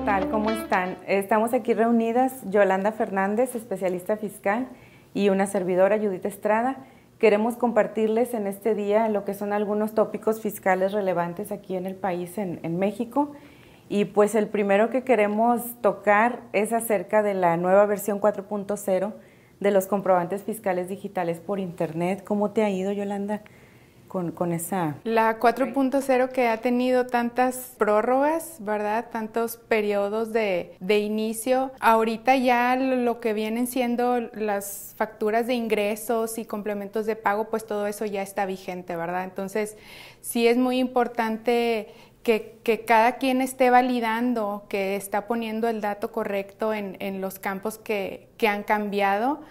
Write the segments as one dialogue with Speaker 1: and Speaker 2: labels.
Speaker 1: tal? ¿Cómo están? Estamos aquí reunidas Yolanda Fernández, especialista fiscal, y una servidora, Judith Estrada. Queremos compartirles en este día lo que son algunos tópicos fiscales relevantes aquí en el país, en México. Y pues el primero que queremos tocar es acerca de la nueva versión 4.0 de los comprobantes fiscales digitales por Internet. ¿Cómo te ha ido, Yolanda, con esa?
Speaker 2: La 4.0 que ha tenido tantas prórrogas, ¿verdad? Tantos periodos de inicio. Ahorita ya lo que vienen siendo las facturas de ingresos y complementos de pago, pues todo eso ya está vigente, ¿verdad? Entonces, sí es muy importante que cada quien esté validando, que está poniendo el dato correcto en los campos que han cambiado,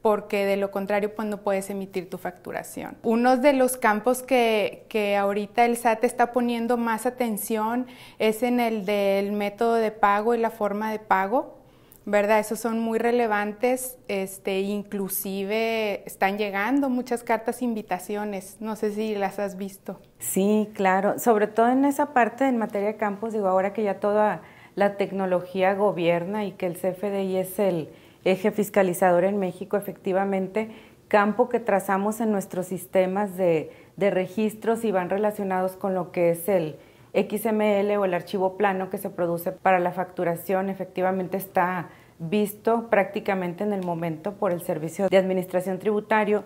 Speaker 2: porque de lo contrario pues no puedes emitir tu facturación. Uno de los campos que ahorita el SAT está poniendo más atención es en el del método de pago y la forma de pago, ¿verdad? Esos son muy relevantes, inclusive están llegando muchas cartas invitaciones, no sé si las has visto.
Speaker 1: Sí, claro, sobre todo en esa parte en materia de campos, digo, ahora que ya toda la tecnología gobierna y que el CFDI es el eje fiscalizador en México, efectivamente, campo que trazamos en nuestros sistemas de registros y van relacionados con lo que es el XML o el archivo plano que se produce para la facturación, efectivamente está visto prácticamente en el momento por el Servicio de Administración Tributario.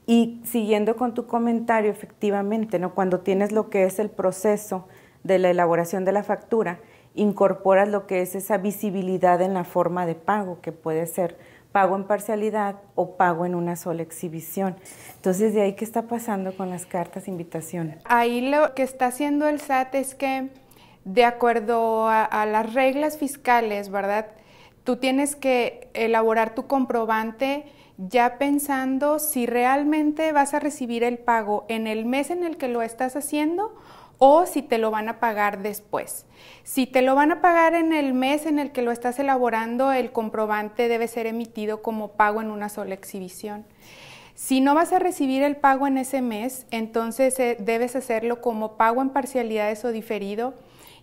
Speaker 1: Y siguiendo con tu comentario, efectivamente, ¿no? Cuando tienes lo que es el proceso de la elaboración de la factura, incorporas lo que es esa visibilidad en la forma de pago, que puede ser pago en parcialidad o pago en una sola exhibición. Entonces, ¿de ahí qué está pasando con las cartas invitación?
Speaker 2: Ahí lo que está haciendo el SAT es que, de acuerdo a las reglas fiscales, ¿verdad? Tú tienes que elaborar tu comprobante ya pensando si realmente vas a recibir el pago en el mes en el que lo estás haciendo o si te lo van a pagar después. Si te lo van a pagar en el mes en el que lo estás elaborando, el comprobante debe ser emitido como pago en una sola exhibición. Si no vas a recibir el pago en ese mes, entonces debes hacerlo como pago en parcialidades o diferido,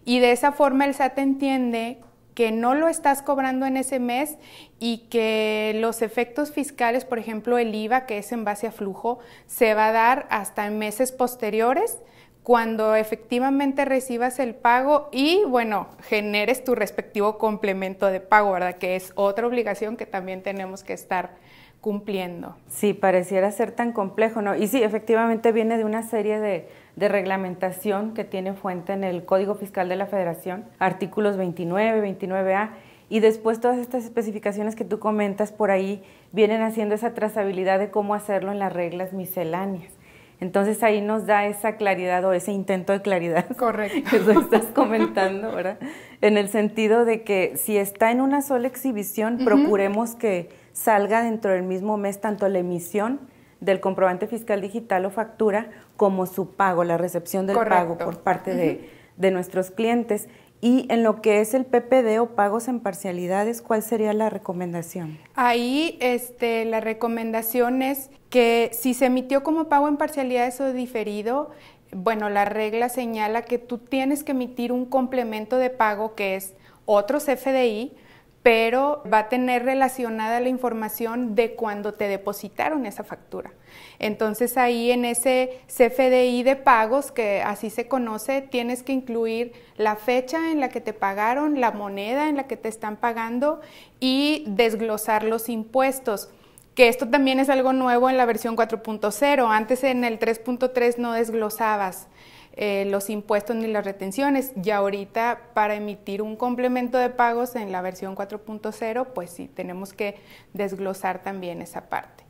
Speaker 2: y de esa forma el SAT entiende que no lo estás cobrando en ese mes y que los efectos fiscales, por ejemplo el IVA, que es en base a flujo, se va a dar hasta en meses posteriores, cuando efectivamente recibas el pago y, bueno, generes tu respectivo complemento de pago, ¿verdad? Que es otra obligación que también tenemos que estar cumpliendo.
Speaker 1: Sí, pareciera ser tan complejo, ¿no? Y sí, efectivamente viene de una serie de reglamentación que tiene fuente en el Código Fiscal de la Federación, artículos 29, 29A, y después todas estas especificaciones que tú comentas por ahí vienen haciendo esa trazabilidad de cómo hacerlo en las reglas misceláneas. Entonces ahí nos da esa claridad o ese intento de claridad.
Speaker 2: Correcto.
Speaker 1: Que tú estás comentando, ¿verdad? En el sentido de que si está en una sola exhibición, procuremos que salga dentro del mismo mes tanto la emisión del comprobante fiscal digital o factura como su pago, la recepción del pago por parte de nuestros clientes. Y en lo que es el PPD o pagos en parcialidades, ¿cuál sería la recomendación?
Speaker 2: Ahí la recomendación es que si se emitió como pago en parcialidades o diferido, bueno, la regla señala que tú tienes que emitir un complemento de pago que es otro CFDI, pero va a tener relacionada la información de cuando te depositaron esa factura. Entonces ahí en ese CFDI de pagos, que así se conoce, tienes que incluir la fecha en la que te pagaron, la moneda en la que te están pagando y desglosar los impuestos. Que esto también es algo nuevo en la versión 4.0. Antes en el 3.3 no desglosabas los impuestos ni las retenciones, y ahorita para emitir un complemento de pagos en la versión 4.0, pues sí, tenemos que desglosar también esa parte.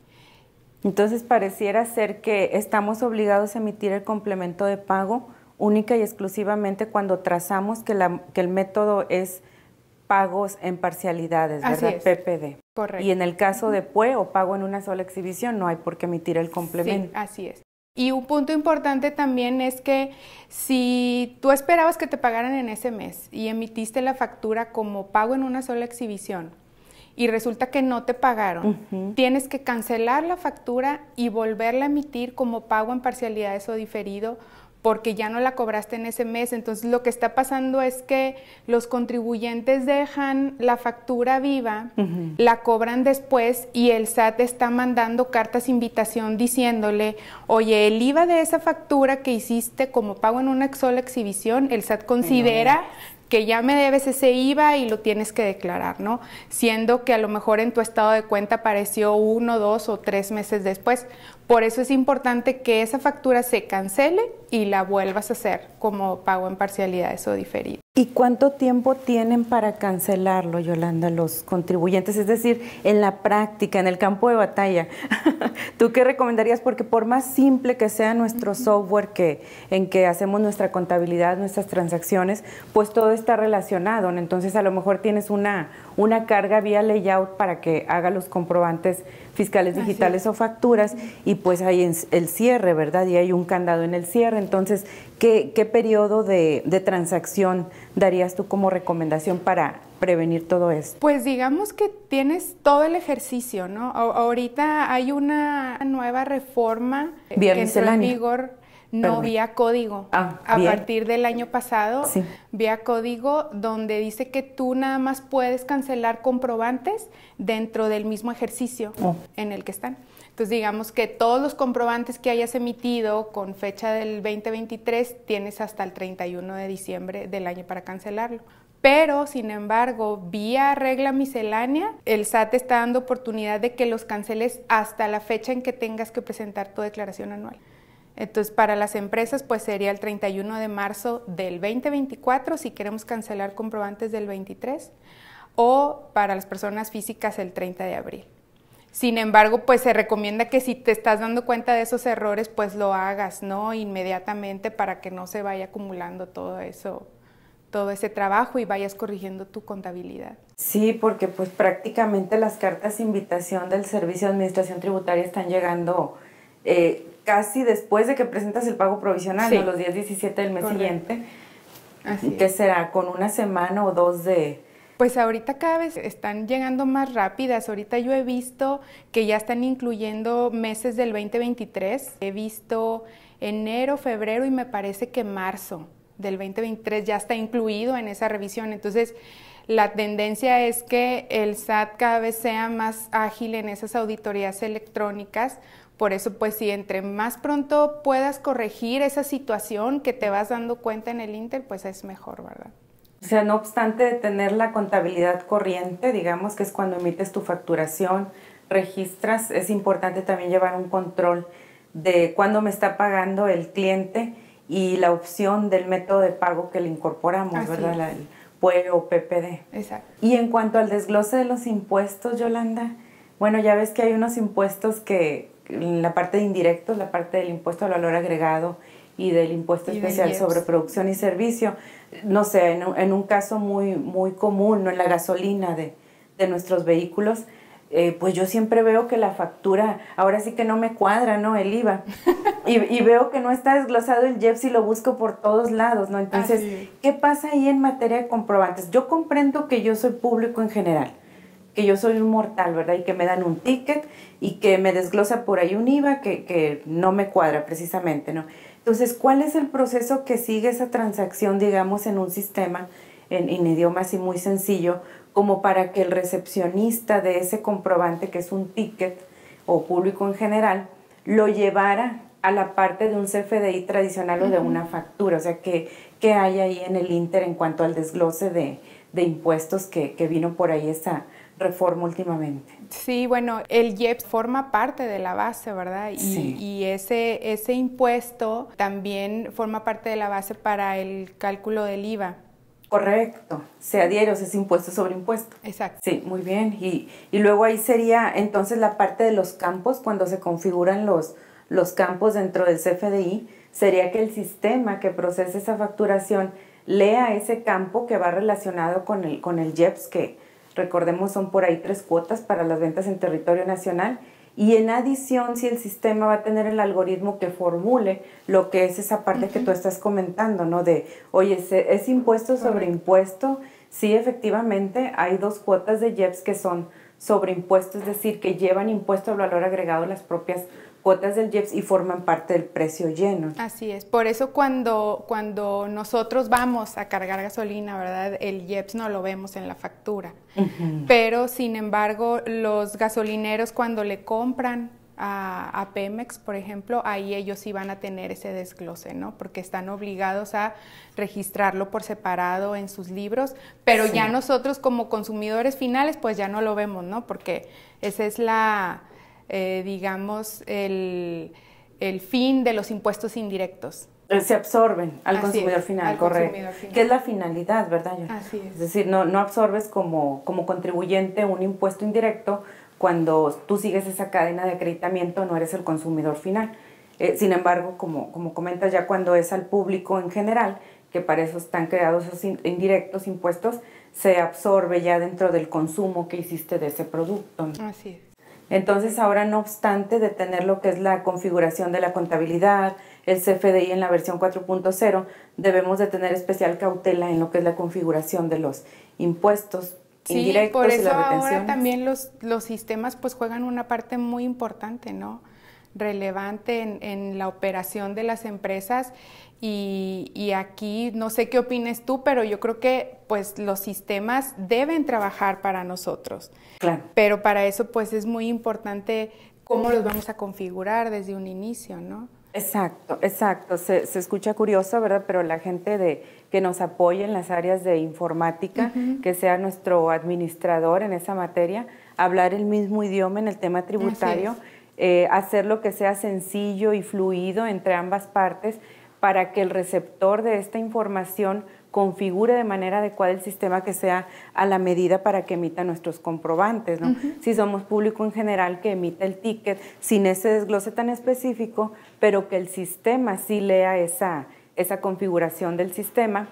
Speaker 1: Entonces pareciera ser que estamos obligados a emitir el complemento de pago única y exclusivamente cuando trazamos que el método es pagos en parcialidades, ¿verdad?
Speaker 2: Así es.
Speaker 1: PPD.
Speaker 2: Correcto.
Speaker 1: Y en el caso de PUE o pago en una sola exhibición no hay por qué emitir el complemento.
Speaker 2: Sí, así es. Y un punto importante también es que si tú esperabas que te pagaran en ese mes y emitiste la factura como pago en una sola exhibición y resulta que no te pagaron, tienes que cancelar la factura y volverla a emitir como pago en parcialidades o diferido, porque ya no la cobraste en ese mes. Entonces lo que está pasando es que los contribuyentes dejan la factura viva, la cobran después y el SAT está mandando cartas invitación diciéndole, oye, el IVA de esa factura que hiciste como pago en una sola exhibición, el SAT considera que ya me debes ese IVA y lo tienes que declarar, ¿no? Siendo que a lo mejor en tu estado de cuenta apareció 1, 2 o 3 meses después. Por eso es importante que esa factura se cancele y la vuelvas a hacer como pago en parcialidades o diferido.
Speaker 1: ¿Y cuánto tiempo tienen para cancelarlo, Yolanda, los contribuyentes? Es decir, en la práctica, en el campo de batalla, ¿tú qué recomendarías? Porque por más simple que sea nuestro software en que hacemos nuestra contabilidad, nuestras transacciones, pues todo está relacionado, ¿no? Entonces a lo mejor tienes una carga vía layout para que haga los comprobantes fiscales digitales o facturas y pues hay el cierre, ¿verdad? Y hay un candado en el cierre. Entonces, ¿qué periodo de transacción darías tú como recomendación para prevenir todo esto?
Speaker 2: Pues digamos que tienes todo el ejercicio, ¿no? Ahorita hay una nueva reforma que entró en vigor. No, vía código. A partir del año pasado, vía código, donde dice que tú nada más puedes cancelar comprobantes dentro del mismo ejercicio en el que están. Entonces, digamos que todos los comprobantes que hayas emitido con fecha del 2023, tienes hasta el 31 de diciembre del año para cancelarlo. Pero, sin embargo, vía regla miscelánea, el SAT está dando oportunidad de que los canceles hasta la fecha en que tengas que presentar tu declaración anual. Entonces, para las empresas, pues sería el 31 de marzo del 2024, si queremos cancelar comprobantes del 23, o para las personas físicas el 30 de abril. Sin embargo, pues se recomienda que si te estás dando cuenta de esos errores, pues lo hagas, ¿no? Inmediatamente para que no se vaya acumulando todo eso, todo ese trabajo y vayas corrigiendo tu contabilidad.
Speaker 1: Sí, porque pues prácticamente las cartas de invitación del Servicio de Administración Tributaria están llegando casi después de que presentas el pago provisional, ¿no? Los días 17 del mes siguiente. ¿Qué será? ¿Con una semana o dos de...?
Speaker 2: Pues ahorita cada vez están llegando más rápidas. Ahorita yo he visto que ya están incluyendo meses del 2023. He visto enero, febrero y me parece que marzo del 2023 ya está incluido en esa revisión. Entonces, la tendencia es que el SAT cada vez sea más ágil en esas auditorías electrónicas. Por eso, pues, si entre más pronto puedas corregir esa situación que te vas dando cuenta en el Inter, pues es mejor, ¿verdad?
Speaker 1: O sea, no obstante de tener la contabilidad corriente, digamos que es cuando emites tu facturación, registras, es importante también llevar un control de cuándo me está pagando el cliente y la opción del método de pago que le incorporamos, ¿verdad? El PUE o PPD.
Speaker 2: Exacto.
Speaker 1: Y en cuanto al desglose de los impuestos, Yolanda, bueno, ya ves que hay unos impuestos que, la parte de indirectos, la parte del impuesto al valor agregado y del impuesto especial sobre producción y servicio, no sé, en un caso muy común, ¿no? En la gasolina de nuestros vehículos, pues yo siempre veo que la factura, ahora sí que no me cuadra, ¿no? El IVA. Y veo que no está desglosado el IEPS y lo busco por todos lados, ¿no? Entonces, ¿qué pasa ahí en materia de comprobantes? Yo comprendo que yo soy público en general, que yo soy un mortal, ¿verdad? Y que me dan un ticket y que me desglosa por ahí un IVA que no me cuadra precisamente, ¿no? Entonces, ¿cuál es el proceso que sigue esa transacción, digamos, en un sistema, en idioma así muy sencillo, como para que el recepcionista de ese comprobante, que es un ticket o público en general, lo llevara a la parte de un CFDI tradicional o de una factura? O sea, ¿qué hay ahí en el Inter en cuanto al desglose de impuestos que vino por ahí esa reforma últimamente?
Speaker 2: Sí, bueno, el IEPS forma parte de la base, ¿verdad? Y ese impuesto también forma parte de la base para el cálculo del IVA.
Speaker 1: Correcto, se adhiere, o sea, es impuesto sobre impuesto.
Speaker 2: Exacto.
Speaker 1: Sí, muy bien. Y luego ahí sería entonces la parte de los campos, cuando se configuran los campos dentro del CFDI, sería que el sistema que procesa esa facturación lea ese campo que va relacionado con el IEPS, que recordemos son por ahí 3 cuotas para las ventas en territorio nacional, y en adición si el sistema va a tener el algoritmo que formule lo que es esa parte que tú estás comentando, ¿no? De, oye, es impuesto sobre impuesto, sí, efectivamente hay 2 cuotas de IEPS que son sobre impuesto, es decir, que llevan impuesto al valor agregado las propias cuotas del IEPS y forman parte del precio lleno.
Speaker 2: Así es, por eso cuando nosotros vamos a cargar gasolina, ¿verdad? El IEPS no lo vemos en la factura, pero sin embargo los gasolineros cuando le compran a Pemex, por ejemplo, ahí ellos sí van a tener ese desglose, ¿no? Porque están obligados a registrarlo por separado en sus libros, pero ya nosotros como consumidores finales pues ya no lo vemos, ¿no? Porque esa es digamos, el fin de los impuestos indirectos.
Speaker 1: Se absorben al consumidor final, correcto. Que es la finalidad, ¿verdad?
Speaker 2: Así es.
Speaker 1: Es decir, no absorbes como contribuyente un impuesto indirecto cuando tú sigues esa cadena de acreditamiento, no eres el consumidor final. Sin embargo, como comentas, ya cuando es al público en general, que para eso están creados esos indirectos impuestos, se absorbe ya dentro del consumo que hiciste de ese producto, ¿no?
Speaker 2: Así es.
Speaker 1: Entonces, ahora no obstante de tener lo que es la configuración de la contabilidad, el CFDI en la versión 4.0, debemos de tener especial cautela en lo que es la configuración de los impuestos indirectos
Speaker 2: por eso
Speaker 1: y las retenciones.
Speaker 2: Ahora también los sistemas pues juegan una parte muy importante, ¿no? Relevante en la operación de las empresas y aquí no sé qué opines tú, pero yo creo que pues los sistemas deben trabajar para nosotros.
Speaker 1: Claro.
Speaker 2: Pero para eso pues es muy importante cómo los vamos a configurar desde un inicio, ¿no?
Speaker 1: Exacto. Se escucha curioso, ¿verdad? Pero la gente que nos apoye en las áreas de informática, que sea nuestro administrador en esa materia, hablar el mismo idioma en el tema tributario, hacer lo que sea sencillo y fluido entre ambas partes para que el receptor de esta información configure de manera adecuada el sistema que sea a la medida para que emita nuestros comprobantes, ¿no? Si somos público en general, que emita el ticket sin ese desglose tan específico, pero que el sistema sí lea esa configuración del sistema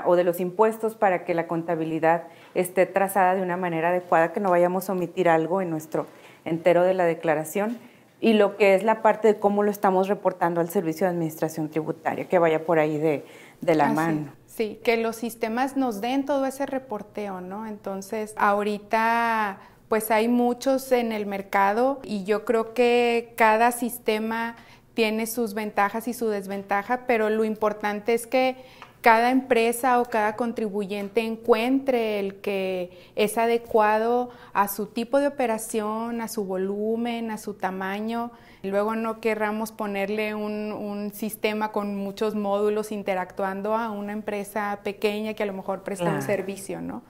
Speaker 1: o de los impuestos para que la contabilidad esté trazada de una manera adecuada, que no vayamos a omitir algo en nuestro entero de la declaración, y lo que es la parte de cómo lo estamos reportando al Servicio de Administración Tributaria, que vaya por ahí de la mano.
Speaker 2: Sí, que los sistemas nos den todo ese reporteo, ¿no? Entonces, ahorita pues hay muchos en el mercado y yo creo que cada sistema tiene sus ventajas y su desventaja, pero lo importante es que cada empresa o cada contribuyente encuentre el que es adecuado a su tipo de operación, a su volumen, a su tamaño. Luego no querramos ponerle un sistema con muchos módulos interactuando a una empresa pequeña que a lo mejor presta un servicio, ¿no?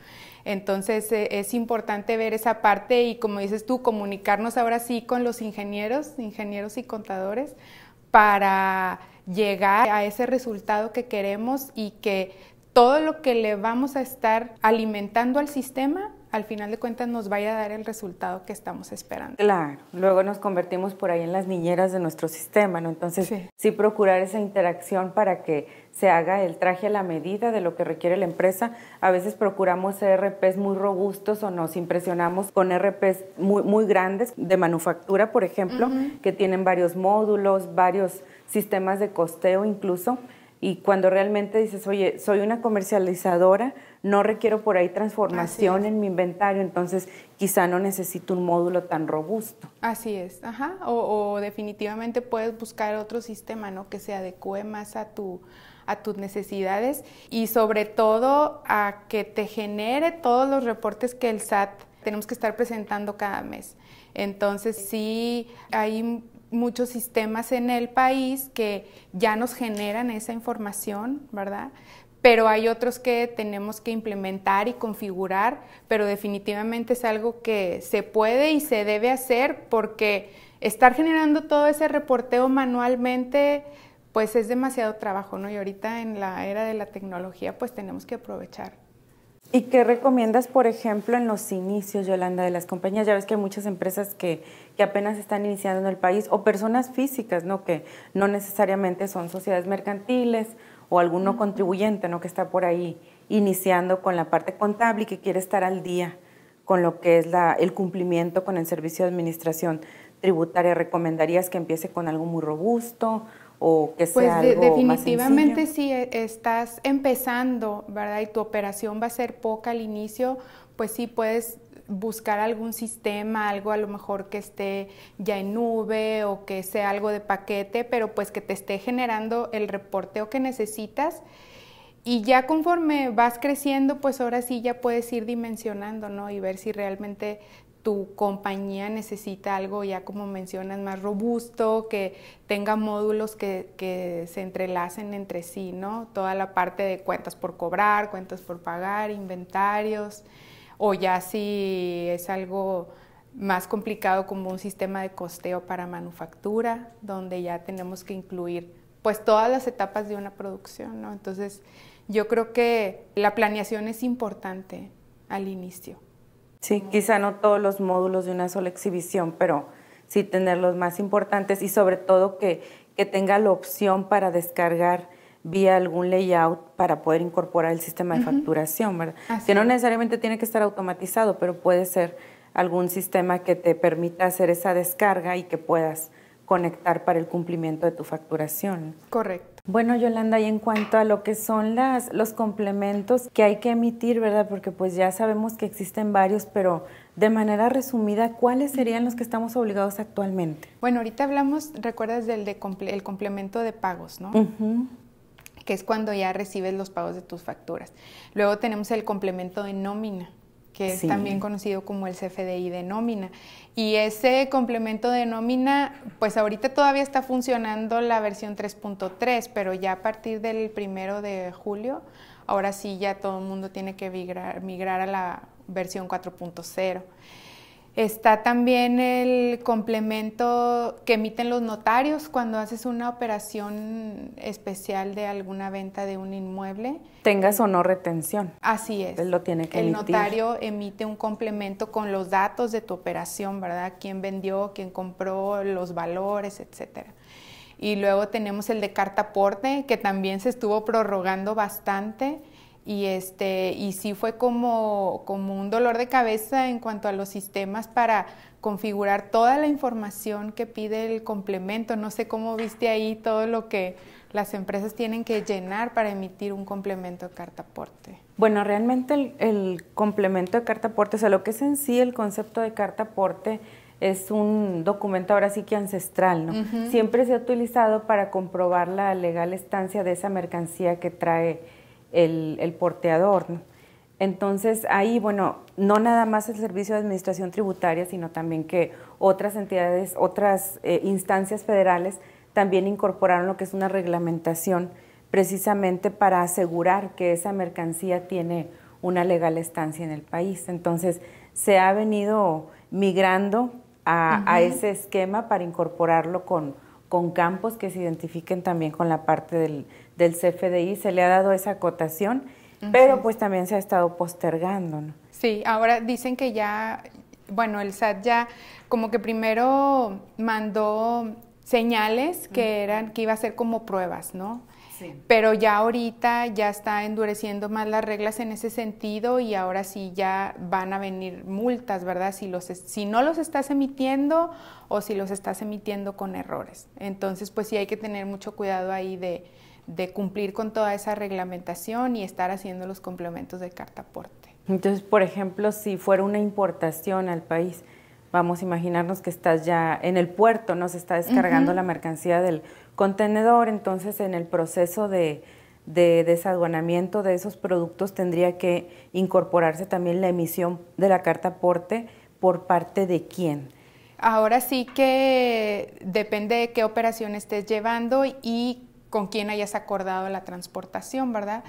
Speaker 2: Entonces es importante ver esa parte y, como dices tú, comunicarnos ahora sí con los ingenieros y contadores para llegar a ese resultado que queremos y que todo lo que le vamos a estar alimentando al sistema, al final de cuentas nos vaya a dar el resultado que estamos esperando.
Speaker 1: Claro, luego nos convertimos por ahí en las niñeras de nuestro sistema, ¿no? Entonces, sí procurar esa interacción para que se haga el traje a la medida de lo que requiere la empresa. A veces procuramos ERPs muy robustos o nos impresionamos con ERPs muy grandes de manufactura, por ejemplo, que tienen varios módulos, varios sistemas de costeo incluso, y cuando realmente dices, oye, soy una comercializadora, no requiero por ahí transformación en mi inventario, entonces quizá no necesito un módulo tan robusto.
Speaker 2: Así es, o definitivamente puedes buscar otro sistema, ¿no? Que se adecue más a tus necesidades y sobre todo a que te genere todos los reportes que el SAT tenemos que estar presentando cada mes. Entonces sí hay muchos sistemas en el país que ya nos generan esa información, ¿verdad? Pero hay otros que tenemos que implementar y configurar, pero definitivamente es algo que se puede y se debe hacer porque estar generando todo ese reporteo manualmente pues es demasiado trabajo, ¿no? Y ahorita en la era de la tecnología pues tenemos que aprovechar.
Speaker 1: ¿Y qué recomiendas, por ejemplo, en los inicios, Yolanda, de las compañías? Ya ves que hay muchas empresas que apenas están iniciando en el país, o personas físicas, ¿no? Que no necesariamente son sociedades mercantiles o alguno contribuyente, ¿no? Que está por ahí iniciando con la parte contable y que quiere estar al día con lo que es el cumplimiento con el Servicio de Administración Tributaria. ¿Recomendarías que empiece con algo muy robusto o que sea algo
Speaker 2: definitivamente
Speaker 1: más sencillo?
Speaker 2: Si estás empezando, ¿verdad? Y tu operación va a ser poca al inicio, pues sí puedes buscar algún sistema, algo a lo mejor que esté ya en nube o que sea algo de paquete, pero pues que te esté generando el reporteo que necesitas. Y ya conforme vas creciendo, pues ahora sí ya puedes ir dimensionando, ¿no? Y ver si realmente tu compañía necesita algo ya, como mencionas, más robusto, que tenga módulos que se entrelacen entre sí, ¿no? Toda la parte de cuentas por cobrar, cuentas por pagar, inventarios, o ya si es algo más complicado como un sistema de costeo para manufactura, donde ya tenemos que incluir pues todas las etapas de una producción, ¿no? Entonces, yo creo que la planeación es importante al inicio.
Speaker 1: Sí, quizá no todos los módulos de una sola exhibición, pero sí tener los más importantes y sobre todo que tenga la opción para descargar vía algún layout para poder incorporar el sistema de facturación, ¿verdad? Que no necesariamente tiene que estar automatizado, pero puede ser algún sistema que te permita hacer esa descarga y que puedas conectar para el cumplimiento de tu facturación.
Speaker 2: Correcto.
Speaker 1: Bueno, Yolanda, y en cuanto a lo que son los complementos que hay que emitir, ¿verdad? Porque pues ya sabemos que existen varios, pero de manera resumida, ¿cuáles serían los que estamos obligados actualmente?
Speaker 2: Bueno, ahorita hablamos, recuerdas el complemento de pagos, ¿no? Que es cuando ya recibes los pagos de tus facturas. Luego tenemos el complemento de nómina, que es también conocido como el CFDI de nómina. Y ese complemento de nómina, pues ahorita todavía está funcionando la versión 3.3, pero ya a partir del 1 de julio, ahora sí ya todo el mundo tiene que migrar a la versión 4.0. Está también el complemento que emiten los notarios cuando haces una operación especial de alguna venta de un inmueble.
Speaker 1: Tengas o no retención.
Speaker 2: Así es.
Speaker 1: Él lo tiene que emitir.
Speaker 2: El notario emite un complemento con los datos de tu operación, ¿verdad? Quién vendió, quién compró, los valores, etcétera. Y luego tenemos el de carta aporte, que también se estuvo prorrogando bastante. Y sí fue como un dolor de cabeza en cuanto a los sistemas para configurar toda la información que pide el complemento. No sé cómo viste ahí todo lo que las empresas tienen que llenar para emitir un complemento de carta aporte.
Speaker 1: Bueno, realmente el complemento de carta aporte, o sea, lo que es en sí el concepto de carta aporte es un documento ahora sí que ancestral, ¿no? Siempre se ha utilizado para comprobar la legal estancia de esa mercancía que trae el porteador, ¿no? Entonces ahí, bueno, no nada más el Servicio de Administración Tributaria, sino también que otras entidades, otras instancias federales también incorporaron lo que es una reglamentación precisamente para asegurar que esa mercancía tiene una legal estancia en el país. Entonces se ha venido migrando a ese esquema para incorporarlo con campos que se identifiquen también con la parte del CFDI. Se le ha dado esa acotación, pero pues también se ha estado postergando, ¿no? Sí,
Speaker 2: ahora dicen que ya, bueno, el SAT ya como que primero mandó señales que iba a ser como pruebas, ¿no? Sí. Pero ya ahorita ya está endureciendo más las reglas en ese sentido y ahora sí ya van a venir multas, ¿verdad? Si no los estás emitiendo o si los estás emitiendo con errores. Entonces, pues sí hay que tener mucho cuidado ahí de cumplir con toda esa reglamentación y estar haciendo los complementos de carta aporte.
Speaker 1: Entonces, por ejemplo, si fuera una importación al país, vamos a imaginarnos que estás ya en el puerto, ¿no? Se está descargando la mercancía del contenedor, entonces en el proceso de desaduanamiento de esos productos tendría que incorporarse también la emisión de la carta aporte. ¿Por parte de quién?
Speaker 2: Ahora sí que depende de qué operación estés llevando y con quién hayas acordado la transportación, ¿verdad?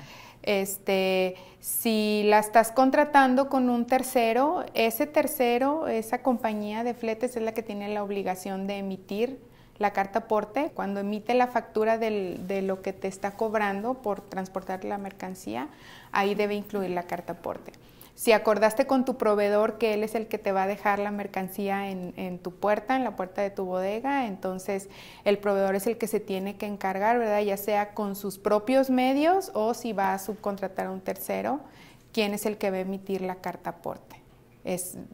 Speaker 2: Si la estás contratando con un tercero, ese tercero, esa compañía de fletes es la que tiene la obligación de emitir la carta aporte. Cuando emite la factura de lo que te está cobrando por transportar la mercancía, ahí debe incluir la carta aporte. Si acordaste con tu proveedor que él es el que te va a dejar la mercancía en tu puerta, en la puerta de tu bodega, entonces el proveedor es el que se tiene que encargar, ¿verdad? Ya sea con sus propios medios o si va a subcontratar a un tercero, quién es el que va a emitir la carta aporte.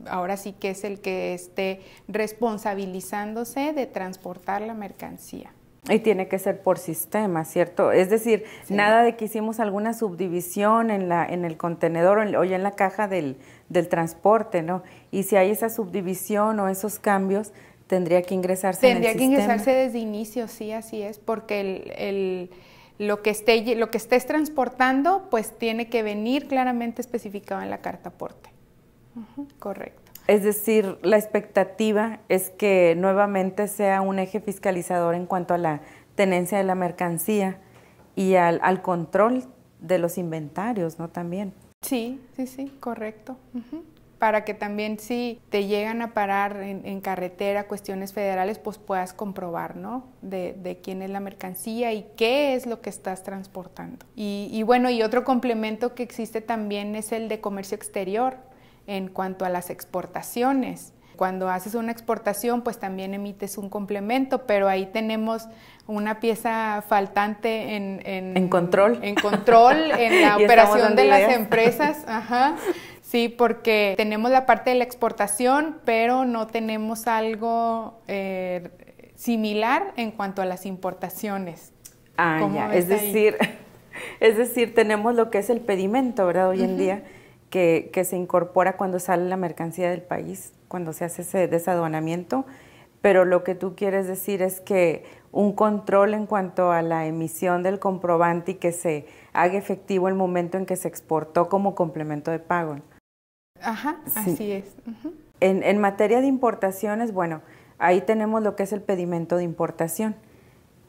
Speaker 2: Ahora sí que es el que esté responsabilizándose de transportar la mercancía.
Speaker 1: Y tiene que ser por sistema, ¿cierto? Es decir, sí, nada de que hicimos alguna subdivisión en el contenedor o ya en la caja del transporte, ¿no? Y si hay esa subdivisión o esos cambios, tendría que ingresarse en el sistema.
Speaker 2: Tendría que ingresarse desde inicio, sí, así es, porque lo que estés transportando, pues tiene que venir claramente especificado en la carta aporte. Correcto.
Speaker 1: Es decir, la expectativa es que nuevamente sea un eje fiscalizador en cuanto a la tenencia de la mercancía y al control de los inventarios, ¿no? También.
Speaker 2: Sí, correcto. Para que también si te llegan a parar en carretera cuestiones federales, pues puedas comprobar, ¿no? De quién es la mercancía y qué es lo que estás transportando. Y bueno, y otro complemento que existe también es el de comercio exterior en cuanto a las exportaciones. Cuando haces una exportación, pues también emites un complemento, pero ahí tenemos una pieza faltante
Speaker 1: en control.
Speaker 2: En control, en la operación de las empresas. Ajá. Sí, porque tenemos la parte de la exportación, pero no tenemos algo similar en cuanto a las importaciones.
Speaker 1: Ya, es decir, tenemos lo que es el pedimento, ¿verdad? Hoy en día, que se incorpora cuando sale la mercancía del país, cuando se hace ese desaduanamiento, pero lo que tú quieres decir es que un control en cuanto a la emisión del comprobante y que se haga efectivo el momento en que se exportó como complemento de pago.
Speaker 2: Ajá, sí. Así es.
Speaker 1: En materia de importaciones, bueno, ahí tenemos lo que es el pedimento de importación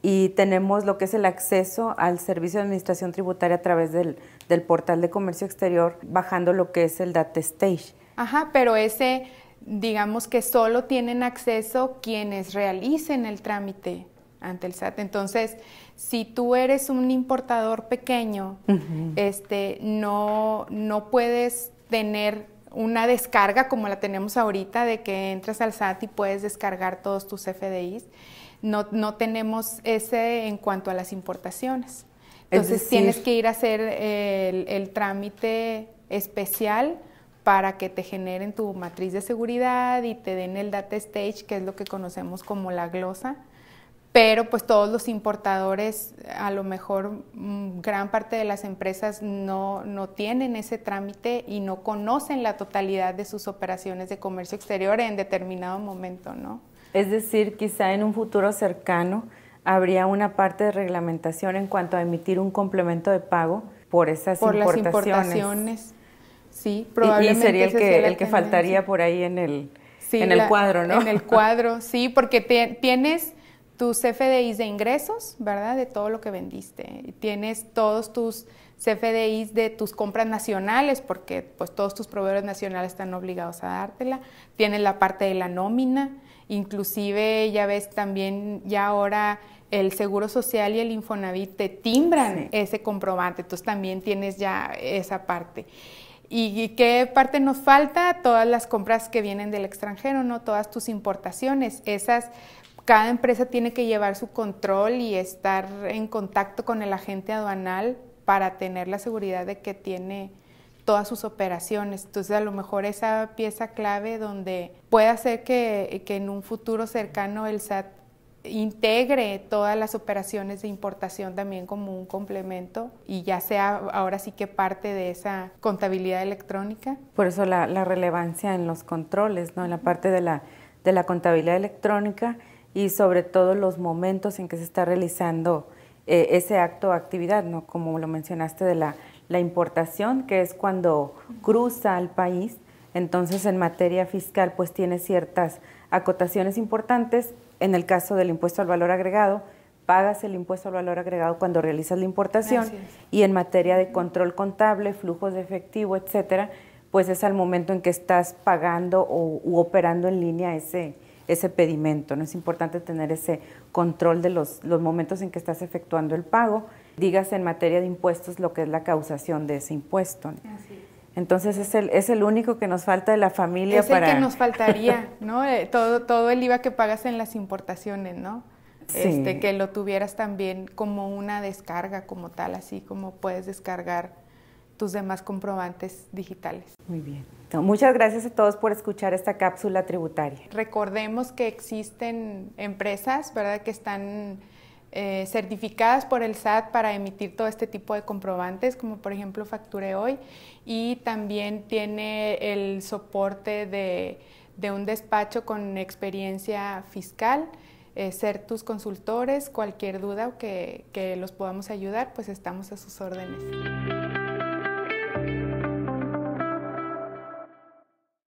Speaker 1: y tenemos lo que es el acceso al servicio de administración tributaria a través del portal de comercio exterior, bajando lo que es el data stage.
Speaker 2: Ajá, pero ese, digamos que solo tienen acceso quienes realicen el trámite ante el SAT. Entonces, si tú eres un importador pequeño, no puedes tener una descarga como la tenemos ahorita de que entras al SAT y puedes descargar todos tus FDIs. No tenemos ese en cuanto a las importaciones. Entonces tienes que ir a hacer el trámite especial para que te generen tu matriz de seguridad y te den el data stage, que es lo que conocemos como la glosa. Pero pues todos los importadores, a lo mejor gran parte de las empresas no tienen ese trámite y no conocen la totalidad de sus operaciones de comercio exterior en determinado momento, ¿no?
Speaker 1: Es decir, quizá en un futuro cercano habría una parte de reglamentación en cuanto a emitir un complemento de pago por esas importaciones.
Speaker 2: Por las importaciones, sí, probablemente.
Speaker 1: Y sería el que faltaría por ahí en el cuadro, ¿no?
Speaker 2: En el cuadro, sí, porque tienes tus CFDIs de ingresos, ¿verdad? De todo lo que vendiste. Tienes todos tus CFDIs de tus compras nacionales, porque pues todos tus proveedores nacionales están obligados a dártela. Tienes la parte de la nómina, inclusive ya ves también ya ahora el Seguro Social y el Infonavit te timbran ese comprobante, entonces también tienes ya esa parte. ¿Y qué parte nos falta? Todas las compras que vienen del extranjero, ¿no? Todas tus importaciones, cada empresa tiene que llevar su control y estar en contacto con el agente aduanal para tener la seguridad de que tiene todas sus operaciones. Entonces, a lo mejor esa pieza clave donde puede hacer que en un futuro cercano el SAT integre todas las operaciones de importación también como un complemento y ya sea ahora sí que parte de esa contabilidad electrónica.
Speaker 1: Por eso la relevancia en los controles, ¿no? En la parte de la contabilidad electrónica y sobre todo los momentos en que se está realizando ese acto o actividad, ¿no? Como lo mencionaste de la importación, que es cuando cruza al país. Entonces, en materia fiscal, pues tiene ciertas acotaciones importantes. En el caso del impuesto al valor agregado, pagas el impuesto al valor agregado cuando realizas la importación. Y en materia de control contable, flujos de efectivo, etcétera, pues es al momento en que estás pagando u operando en línea ese pedimento, ¿no? Es importante tener ese control de los momentos en que estás efectuando el pago, digas en materia de impuestos lo que es la causación de ese impuesto, ¿no? Así es. Entonces es el único que nos falta de la familia
Speaker 2: para... Es el que nos faltaría, ¿no? Todo el IVA que pagas en las importaciones, ¿no? Sí. Que lo tuvieras también como una descarga como tal, así como puedes descargar tus demás comprobantes digitales.
Speaker 1: Muy bien. Muchas gracias a todos por escuchar esta cápsula tributaria.
Speaker 2: Recordemos que existen empresas, ¿verdad?, que están certificadas por el SAT para emitir todo este tipo de comprobantes, como por ejemplo Facture Hoy, y también tiene el soporte de un despacho con experiencia fiscal, ser tus consultores, cualquier duda o que los podamos ayudar, pues estamos a sus órdenes.